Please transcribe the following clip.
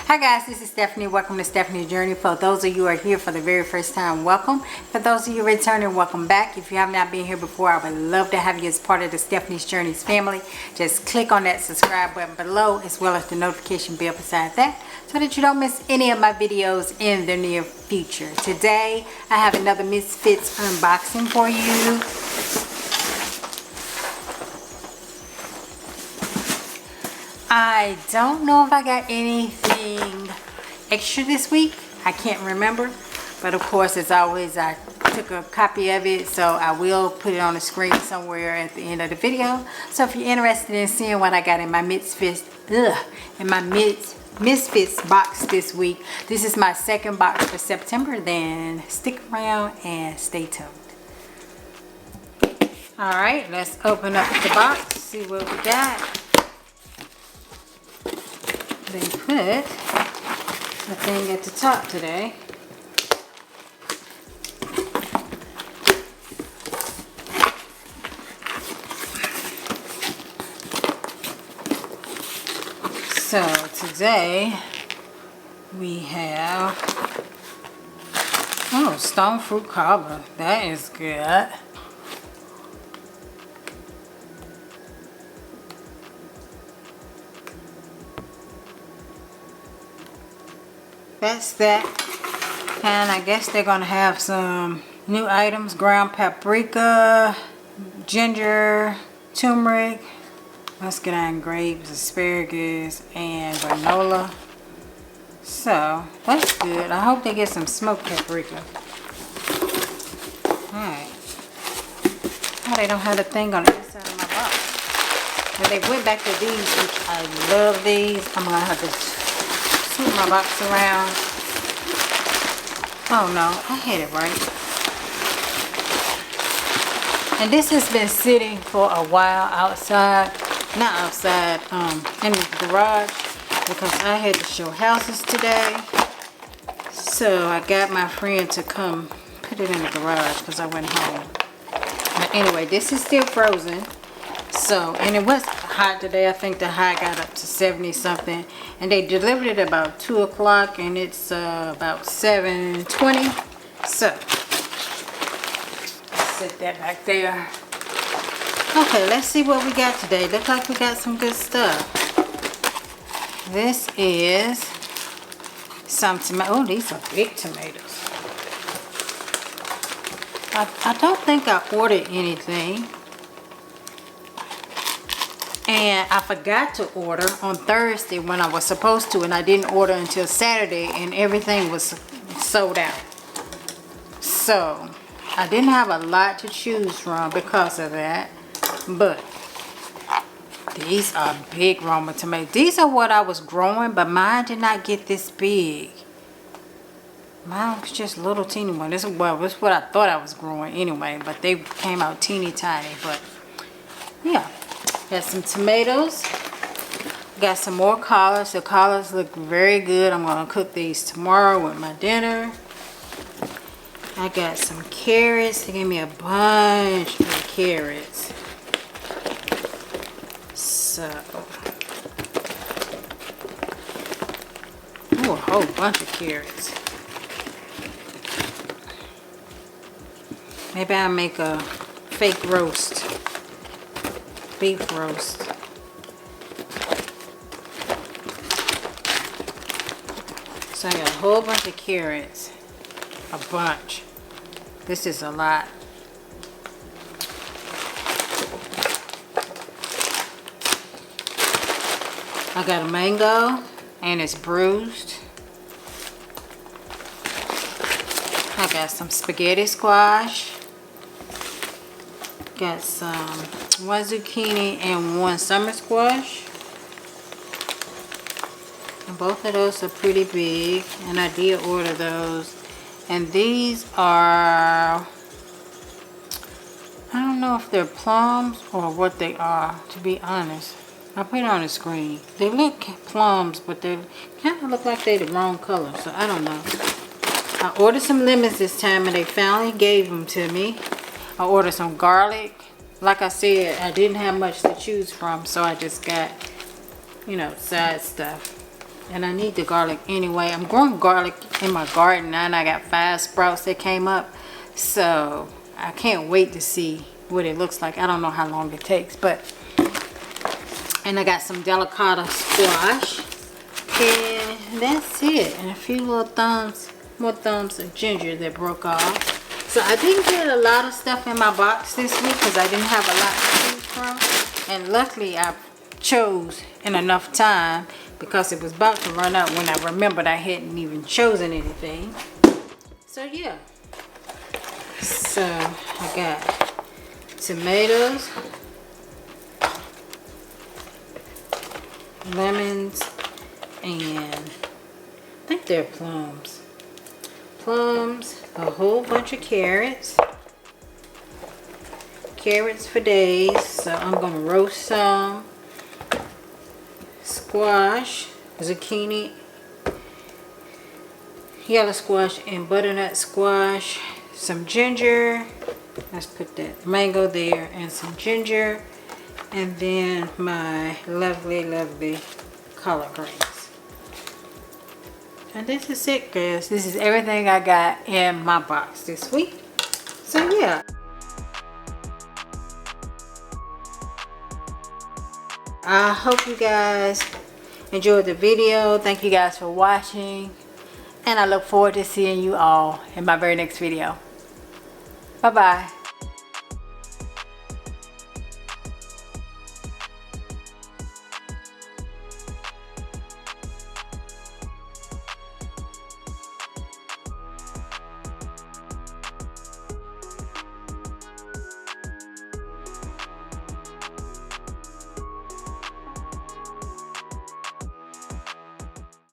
Hi guys, this is Stephanie. Welcome to Stephanie's Journey. For those of you who are here for the very first time, welcome. For those of you returning, welcome back. If you have not been here before, I would love to have you as part of the Stephanie's Journey's family. Just click on that subscribe button below as well as the notification bell beside that so that you don't miss any of my videos in the near future. Today, I have another Misfits unboxing for you. I don't know if I got anything extra this week. I can't remember. But of course, as always, I took a copy of it. So I will put it on the screen somewhere at the end of the video. So if you're interested in seeing what I got in my Misfits box this week. This is my second box for September. Then stick around and stay tuned. Alright, let's open up the box. See what we got. They put a thing at the top today. So today we have stone fruit cobbler. That is good. That's that. And I guess they're gonna have some new items: ground paprika, ginger, turmeric, muscadine grapes, asparagus, and granola. So that's good. I hope they get some smoked paprika. Alright. Oh, they don't have the thing on the inside of my box. But they went back to these, which I love these. I'm gonna have to move my box around. Oh no, I had it right. And this has been sitting for a while outside, not outside, in the garage, because I had to show houses today. So I got my friend to come put it in the garage because I went home. But anyway, this is still frozen. So, and it was hot today. I think the high got up to 70 something. And they delivered it about 2 o'clock and it's about 7:20. So, set that back there. Okay, let's see what we got today. Looks like we got some good stuff. This is some tomato. Oh, these are big tomatoes. I don't think I ordered anything. And I forgot to order on Thursday when I was supposed to, and I didn't order until Saturday, and everything was sold out. So I didn't have a lot to choose from because of that. But these are big Roma tomatoes. These are what I was growing, but mine did not get this big. Mine was just little teeny one. This is what I thought I was growing anyway, but they came out teeny tiny. But yeah. Got some tomatoes. Got some more collards. The collards look very good. I'm going to cook these tomorrow with my dinner. I got some carrots. They gave me a bunch of carrots. So, ooh, a whole bunch of carrots. Maybe I'll make a fake roast. Beef roast. So I got a whole bunch of carrots. A bunch. This is a lot. I got a mango and it's bruised. I got some spaghetti squash. Got some one zucchini and one summer squash. And both of those are pretty big, and I did order those. And these are, I don't know if they're plums or what they are, to be honest. I'll put it on the screen. They look plums, but they kind of look like they're the wrong color, so I don't know. I ordered some lemons this time and they finally gave them to me. I ordered some garlic. Like I said, I didn't have much to choose from, so I just got, you know, side stuff. And I need the garlic anyway. I'm growing garlic in my garden now, and I got 5 sprouts that came up. So I can't wait to see what it looks like. I don't know how long it takes, but. And I got some delicata squash. And that's it. And a few little more thumbs of ginger that broke off. So I didn't get a lot of stuff in my box this week because I didn't have a lot to choose from. And luckily I chose in enough time because it was about to run out when I remembered I hadn't even chosen anything. So yeah. So I got tomatoes, lemons, and I think they're plums. Plums, a whole bunch of carrots. Carrots for days, so I'm gonna roast some. Squash, zucchini, yellow squash, and butternut squash. Some ginger. Let's put that mango there and some ginger. And then my lovely, lovely collard greens. And this is it, guys. This is everything I got in my box this week. So yeah. I hope you guys enjoyed the video. Thank you guys for watching. And I look forward to seeing you all in my very next video. Bye-bye.